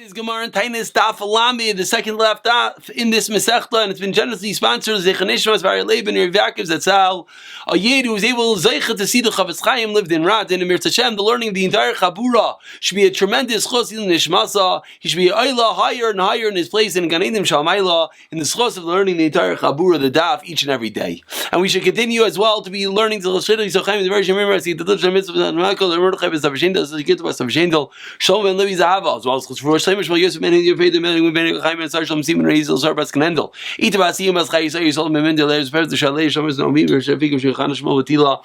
Is Gemara and Taanis Daf Yomi, the second left off in this Masechta, and it's been generously sponsored. Zechanishmas Vari Leben Rav Yaakov Zatzal, a yid who was able to see the Chavetz Chaim lived in Radin and Mir Tashem. The learning of the entire Chabura should be a tremendous chos in Nishmasa. He should be Ayla higher and higher in his place in Gan Eden Shalmayla in the chos of learning the entire Chabura, the Daf, each and every day. And we should continue as well to be learning the Lashid Yisochaim the Virgin Mirror, see the Dutch Mitzvah and Michael, the Mordechai Savashendel, the Git was Savashendel, Shalom and Levi Zahava, as well as Shlemish Mal Yosef Ben Your Faith the Men Ben Chaim and Sarsham Simon Reisel Sarbas Knendel. Itabasi Mas Chai Yisol Memendel Leres Pers the Shalei Shamas No Mir Shafik Shulchan Shmo Batila.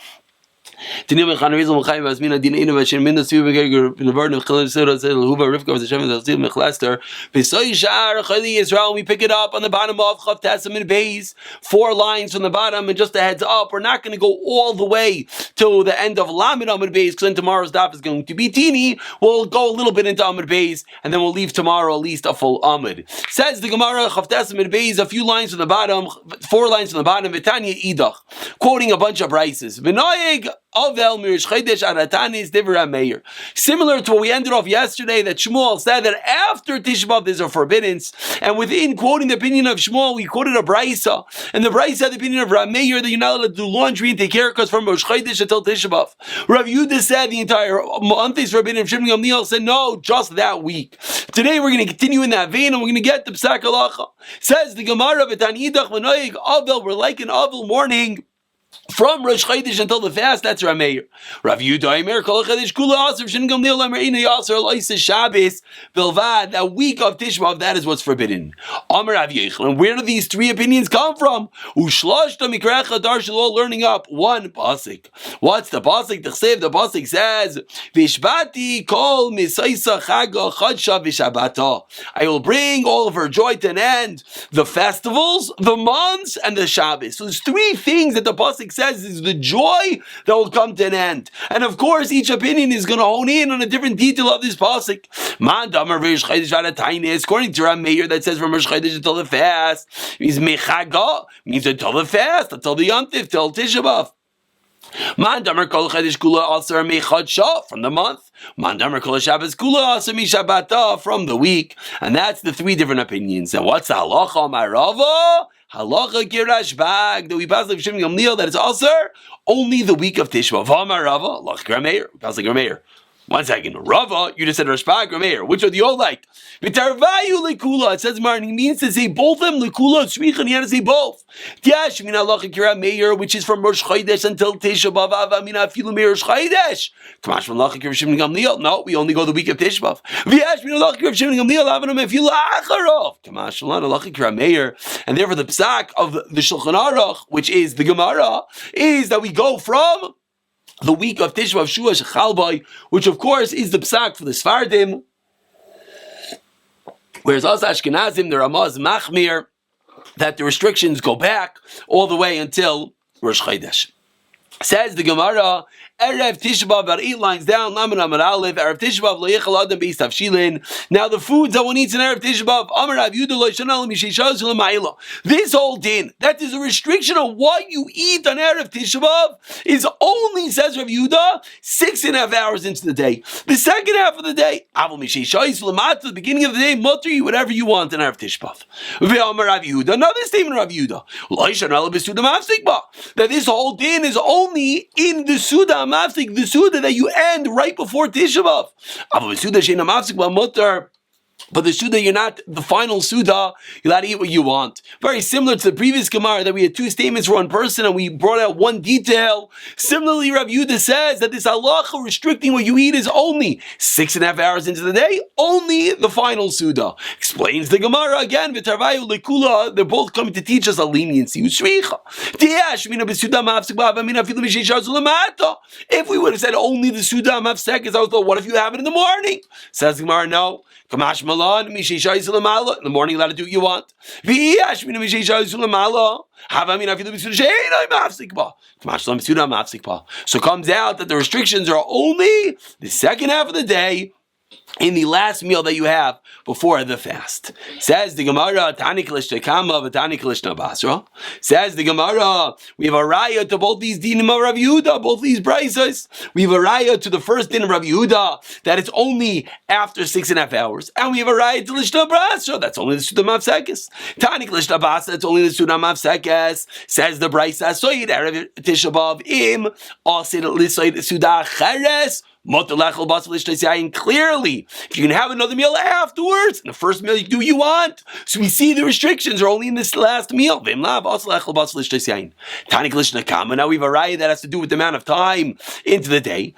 Dinim Khan Reisel Chaim as Mina Din Innovation Min the Subeger in the burden of Khalil Sura Huva Rivka the Shem the Zil Mechlaster. Besoy Shar Khali Israel. We pick it up on the bottom of Chav Tasim and Beis, 4 lines from the bottom, and just a heads up, we're not going to go all the way to the end of Lamed Amud Beis, because then tomorrow's daf is going to be teeny. We'll go a little bit into Amud Beis, and then we'll leave tomorrow at least a full Amud. Says the Gemara Chav Tasim and Beis, a few lines from the bottom, 4 lines from the bottom. Vitanya Idach, quoting a bunch of brises. V'noyeg Avel Mirish Chaydesh Aratanis Divra Meir. Similar to what we ended off yesterday, that Shmuel said that after Tisha B'Av there's a forbiddance, and within quoting the opinion of Shmuel, we quoted a brisa, and the brisa had the opinion of Rav Meir that you're not allowed to do laundry and take haircuts from Rosh Chodesh until Tisha B'Av. Rav Yehuda said the entire month is forbidden. Shimon Gamliel said no, just that week. Today we're going to continue in that vein, and we're going to get the Psak Halacha. Says the Gemara V'Tanidach V'Noyeg Avel, we're like an Avel morning from Rosh Chodesh until the fast. That's Rav Meir. Rav Yehuda Aimer Kol Chodesh Kula Aser Shin Gamliel Aimer Ina Yaser Loisa Shabbos Bilvad. That week of Tisha B'Av, that is what's forbidden. Amar Rav Yechon. Where do these 3 opinions come from? Ushloshta Mikrecha Darshalo, learning up 1 pasuk. What's the pasuk? The pasuk says Vishbati Kol Misaisa Chaga Chadsha Vishabata. I will bring all of her joy to an end. The festivals, the months, and the Shabbos. So there's 3 things that the pasuk says is the joy that will come to an end. And of course, each opinion is going to hone in on a different detail of this pasuk. According to Rav Meir, that says from Rosh Chodesh until the fast, means mechaga, means until the fast, until the yontif, till Tisha B'Av. Mandamar kol chodesh kula aser mechadsha, from the month. Mandamar kol Shabbos kula aser mishabata, from the week. And that's the 3 different opinions. And what's the halacha Marava? Halacha Girash Bag, that we pass like Shimon Gamliel, that it's also only the week of Tishba. V'amar Rava, Halacha Grameir, we pass like Grameir. 1 second, Rava, you just said Rashbag, Grameir. Which one do you all like? V'tarvayu lekula, it says Martin, he means to say both of them, lekula, tzricha, and he had to say both. Tiash, min halacha Grameir, which is from Rosh Chodesh until Tisha B'Av, avamina afilu me Rosh Chodesh. Kamash from halacha Shimon Gamliel, no, we only go the week of Tisha B'Av. V'yash, min halacha Shimon Gamliel, avanam afilu acharov. Kamash from halacha Grameir, and therefore the psak of the Shulchan Aruch, which is the Gemara, is that we go from the week of Tisha B'Av Shua Shechalbai, which of course is the psak for the Sfardim, whereas us Ashkenazim, the Ramaz Machmir, that the restrictions go back all the way until Rosh Chodesh. Says the Gemara, Erev Tisha B'Av, about 8 lines down, Lamed Amud Aleph, Erev Tisha B'Av lo yechal adam beis tavshilin. Now the foods that one eats in Erev Tisha B'Av, Amar Rav Yehuda lo yishana l'misheishaz l'mayla. This whole din, that is a restriction of what you eat on Erev Tisha B'Av, is only, says Rav Yehuda, 6.5 hours into the day. The second half of the day, Aval misheishaz l'mat, the beginning of the day, mutter you whatever you want on Erev Tisha B'Av. Ve'amar Rav Yehuda, another statement of Rav Yehuda, lo yishana l'bisuda mafsik ba, that this whole din is only in the Suda Mafsik, the Suda that you end right before Tisha B'Av. But the Suda, you're not the final Suda, you're allowed to eat what you want. Very similar to the previous Gemara that we had 2 statements for 1 person and we brought out 1 detail. Similarly, Rav Yehuda says that this halacha restricting what you eat is only 6.5 hours into the day, only the final Suda. Explains the Gemara again, V'tarvayu lekula, they're both coming to teach us a leniency. If we would have said only the Suda Mafsek, I thought, what if you have it in the morning? Says the Gemara, no. Kamash Malan, in the morning, allowed to do what you want. So it comes out that the restrictions are only the second half of the day in the last meal that you have before the fast. Says the Gemara, Tani Kalishna Kama, Tani Kalishna Basra. Says the Gemara, we have a raya to both these dinim of Rav Yehuda, both these braisos. We have a raya to the first din of Rav Yehuda, that it's only after 6.5 hours. And we have a raya to Lishna Basra, that's only the Suda Mavsekes. Tani Kalishna Basra, that's only the Suda Mavsekes. Says the braisa, Soyid Erev Tisha B'Av Im, Asid Lisoid Suda Cheres, clearly, if you can have another meal afterwards, and the first meal you do you want. So we see the restrictions are only in this last meal. Now we have a raya that has to do with the amount of time into the day.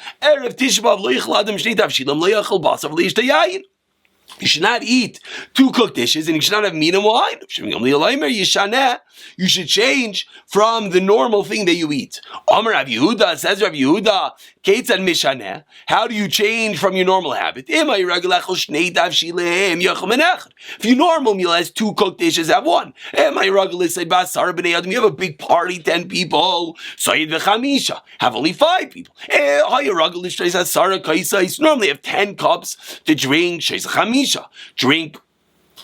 You should not eat 2 cooked dishes, and you should not have meat and wine. You should change from the normal thing that you eat. Amar Rav Yehuda, says Rav Yehuda, Keitzad Mishaneh, how do you change from your normal habit? If your normal meal has 2 cooked dishes, have 1. You have a big party, 10 people, have only 5 people. Normally have 10 cups to drink, drink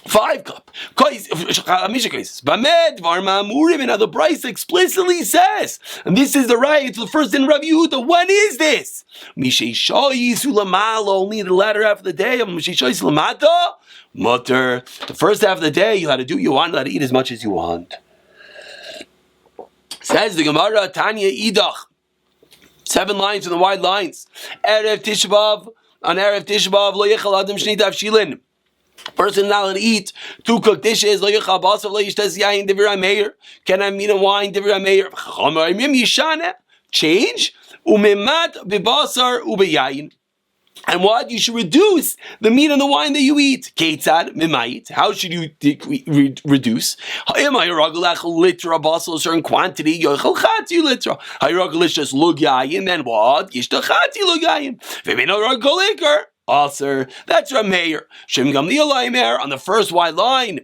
5 cups. Now the price explicitly says, and this is the right, it's the first in Rav Yehuda. When is this? Only the latter half of the day. Mutter. The first half of the day you had to do you want, to eat as much as you want. Says the Gemara, Tanya Idach. 7 lines in the wide lines. Erev Tisha B'Av, on Erev Tisha B'Av, lo yechal adam shnei tavshilin. Person not allowed to eat 2 cooked dishes. Lo yechal basav, lo yishtes yayin divrei meir. Can have meat and wine divrei meir. Chachamim yishana. Change. Umemat bebasar ubeyayin. And what? You should reduce the meat and the wine that you eat. Keitzad mimayit. How should you reduce? Litra basal, a certain quantity. Yochel chati litra. Hayragulish just lugayin. Then what? Yishta chati lugayin. V'mino raguliker. Also, that's Rameir. Shem Gamliel Aimer on the first wide line.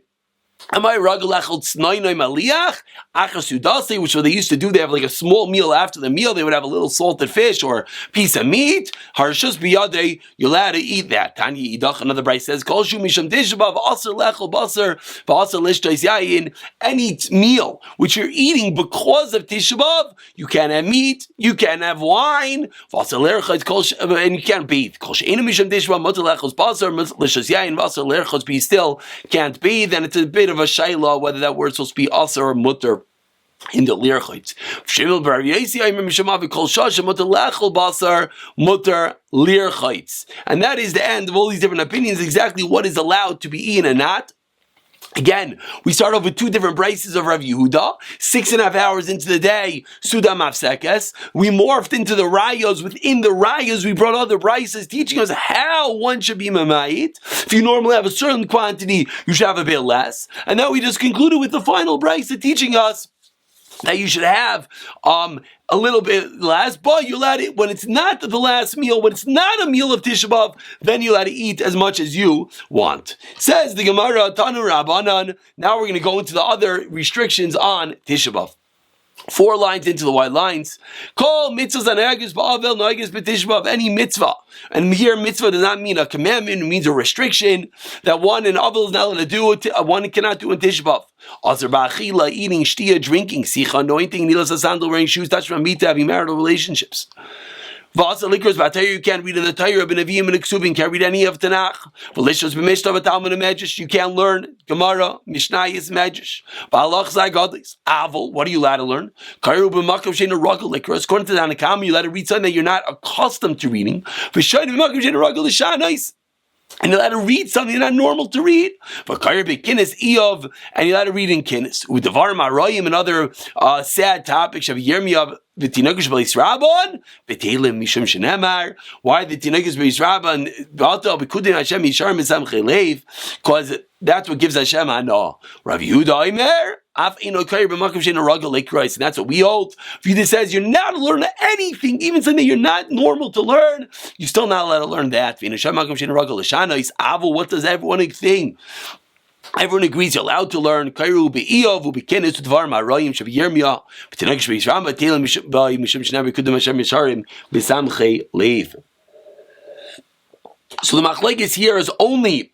Am I ragalachol tznoinoi maliach achasudase, which what they used to do? They have like a small meal after the meal. They would have a little salted fish or piece of meat. Harshus biyadei, you're allowed to eat that. Tanya idach. Another brayse says, Kol shu misham tishabav aser lechol baser v'aser lishtais yayin. Any meal which you're eating because of tishabav, you can't have meat, you can't have wine, v'aser lerchos and you can't bathe. Kol she'enu misham tishabav mutar lechos baser lishtais yayin v'aser lerchos, but you still can't bathe. And it's a bit of a shayla whether that word's supposed to be aser or mutter in the lirchitz. Shimel bar Yesi, I remember Shemavi kol shasha mutter lechol basar mutter lirchitz, and that is the end of all these different opinions. Exactly what is allowed to be eaten and not. Again, we start off with 2 different braces of Rav Yehuda. 6.5 hours into the day, Suda Mafsekes. We morphed into the rayos. Within the rayos, we brought other braces teaching us how one should be mamayit. If you normally have a certain quantity, you should have a bit less. And now we just concluded with the final brace teaching us that you should have a little bit less, but you're allowed to, when it's not the last meal, when it's not a meal of Tisha B'Av, then you're allowed to eat as much as you want. Says the Gemara, Tanu Rabbanan. Now we're going to go into the other restrictions on Tisha B'Av. 4 lines into the wide lines. Call mitzvahs anagis ba'avel nagis b'Tisha B'Av. Any mitzvah, and here mitzvah does not mean a commandment; it means a restriction that one in avel is not allowed to do. One cannot do in Tisha B'Av. Aser ba'achila, eating, shtia, drinking, sicha, anointing, nilas sandal, wearing shoes, touching meat, having marital relationships. Vasa likros b'Torah, you can't read in the Torah, b'Neviim and Ksubim, can't read any of Tanakh. V'lishos b'Mishnah v'Talmud and Medrash, you can't learn Gemara, Mishnayos, Medrash. V'halach zay gadlis. Avol, what are you allowed to learn? Kairu b'Makom she'eino ragul likros. According to the Anakam, you're allowed to read something that you're not accustomed to reading. V'shoyim b'Makom she'eino ragul l'shanais. And you're allowed to read something you're not normal to read. But Kair Bekinis Eov, and you're allowed to read in Kinnis. Udavar Marayim and other sad topics of Yirmiyav. The Tinakus Beis Rabban, Betelim Mishum Shenemar. Why the Tinakus Beis Rabban? B'Atal B'Kudin Hashem Yishar Mizam Chelev, because that's what gives Hashem Hana. Rav Yehuda Aimer. And that's what we hold. If you just says you're not allowed to learn anything, even something you're not normal to learn, you're still not allowed to learn that. What does everyone think? Everyone agrees you're allowed to learn. So the machlekes here is only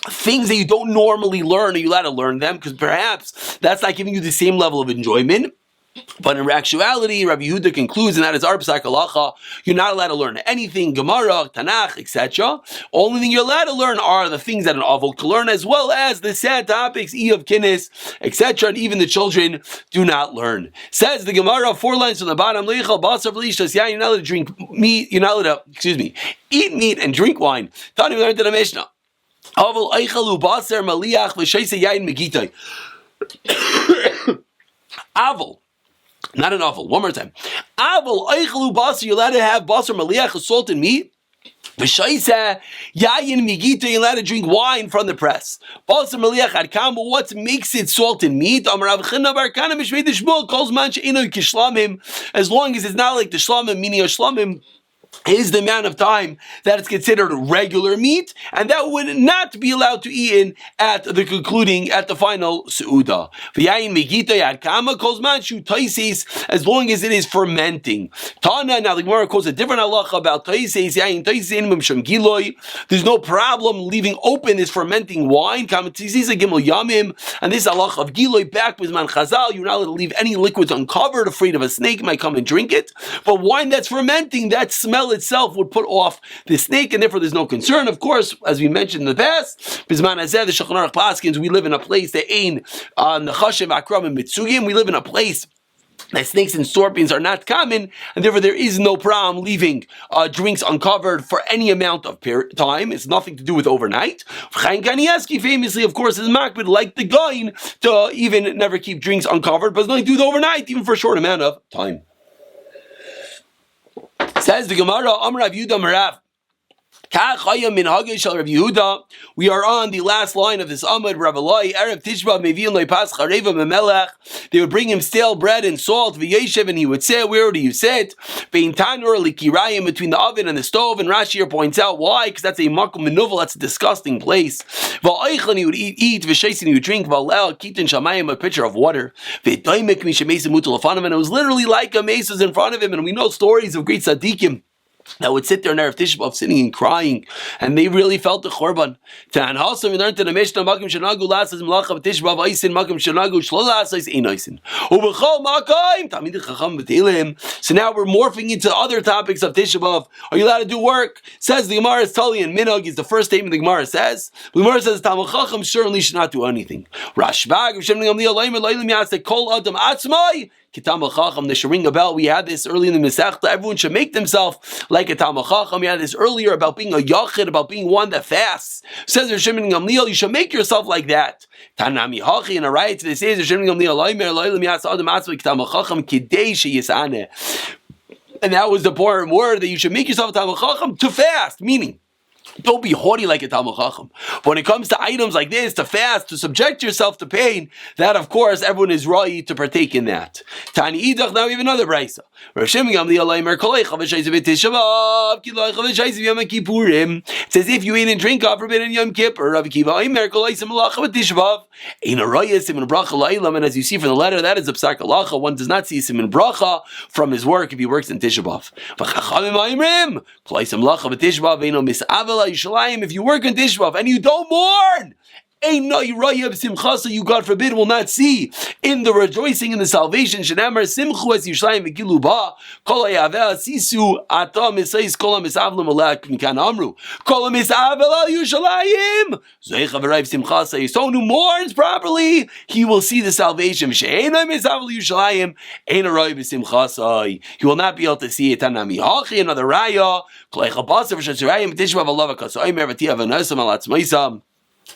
things that you don't normally learn. Are you allowed to learn them? Because perhaps that's not giving you the same level of enjoyment. But in actuality, Rabbi Yehuda concludes, and that is our Psak Halacha, you're not allowed to learn anything, Gemara, Tanakh, etc. Only thing you're allowed to learn are the things that an avol can learn, as well as the sad topics, of Kinnis, etc. And even the children do not learn. Says the Gemara, 4 lines from the bottom, Leichal Basar V'Lishtas, yeah, you're not allowed to drink meat, you're not allowed to, eat meat and drink wine. Tani, we learned in the Mishnah. Avol Eichalu Basar Maliach V'Sheisa Yain Megitay. Avol. Not an awful. One more time. Aval eichelu basar. You're allowed to have basar maliach, salt and meat. V'shaisa yayin migita. You're allowed to drink wine from the press. Basar maliach adkam. What makes it salt and meat? Amar Rav China bar Kana mishmei d'shmuel calls man she'ino kishlamim. As long as it's not like the shlamim, meaning a shlamim is the amount of time that it's considered regular meat, and that would not be allowed to eat in at the final seuda. As long as it is fermenting. Tana, now the Gemara quotes a different halacha about taisis. There's no problem leaving open this fermenting wine. And this halacha of giloi back with man chazal. You're not allowed to leave any liquids uncovered, afraid of a snake might come and drink it. But wine that's fermenting, that smell itself would put off the snake, and therefore there's no concern. Of course, as we mentioned in the past, Bisman Hazeh, the Shulchan Aruch Paskins, we live in a place that ain't Nechashim, Akram, and Mitsugim. We live in a place that snakes and scorpions are not common, and therefore there is no problem leaving drinks uncovered for any amount of time. It's nothing to do with overnight. Chaim Kanievsky famously, of course, is makbid like the Goin to even never keep drinks uncovered, but it's nothing to do with overnight, even for a short amount of time. Says the Gemara, Amar Rav Yehuda Marav. We are on the last line of this Amud Rav Eloi. Erev Tishba Mevi'in Leipas Chareva Memelech. They would bring him stale bread and salt. V'yeshev, and he would say, "Where do you sit?" Bein Tanur Likirayim, between the oven and the stove. And Rashi here points out why, because that's a makom menuvel. That's a disgusting place. V'oichan, he would eat. V'sheisin, he would drink. V'alel Kitin Shamayim, a pitcher of water. V'doimek Mishemesim Mutal Afanam, and it was literally like a mace was in front of him. And we know stories of great tzaddikim that would sit there in Erev Tisha B'Av sitting and crying, and they really felt the Churban. And also we learned in the Mishnah, Makim Shenagu Lasas Melacha B'Tisha B'Av Eisin, Makim Shenagu Shlo Lasas Ein Eisin. Ubechol Makim Tamid Chacham B'Teilim. So now we're morphing into other topics of Tisha B'Av. Are you allowed to do work? Says the Gemara is Tali and Minhag is the first statement the Gemara says. The Gemara says Talmid Chacham certainly should not do anything. Rashbag Rishem Gamliel Leimer Leilim Yasek Kol Adam Atzmai. Talmid Chacham, they should ring a bell. We had this early in the Masechta. Everyone should make themselves like a Talmid Chacham. We had this earlier about being a Yachid, about being one that fasts. Says Rishem Gamliel, you should make yourself like that. Tanami Hachi, in a riot, they say Rishem Gamliel Leimer Leilim Yasek Adam Atzmai Talmid Chacham Kidei Sheyisane. And that was the important word, that you should make yourself a Talmid Chacham to fast, meaning don't be haughty like a Talmid Chacham. But when it comes to items like this, to fast, to subject yourself to pain, that of course everyone is right to partake in that. Tani Idach, now we have another brayso. It says if you eat and drink of forbidden Yom Kippur, and as you see from the letter, that is a Psak Halacha. One does not see Siman Bracha from his work if he works in Tisha B'Av. If you work in Tisha B'Av and you don't mourn, you, God forbid, will not see in the rejoicing in the salvation. Shenamar simchu es Yishlayim v'gilu ba kol hayaveh sisu ata misayis kol hamisavlim alek mikan amru kol hamisavel al Yishlayim zoicha v'rayv simchasa. Someone who mourns properly, he will see the salvation. She'enay misavel Yishlayim ein arayv simchasa. He will not be able to see it. Tanami hachi, another raya kol haychabasa v'shatzirayim tishvav alav kasoyim ervatiya v'nosam al atzmaisam.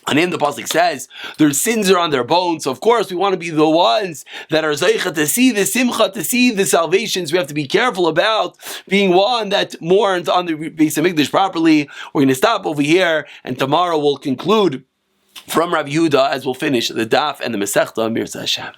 And in the pasuk says their sins are on their bones. So of course we want to be the ones that are zeicha to see the simcha, to see the salvations. We have to be careful about being one that mourns on the Beis Hamikdash properly. We're going to stop over here, and tomorrow we'll conclude from Rabbi Yehuda as we'll finish the Daf and the Masechta Mirza Hashem.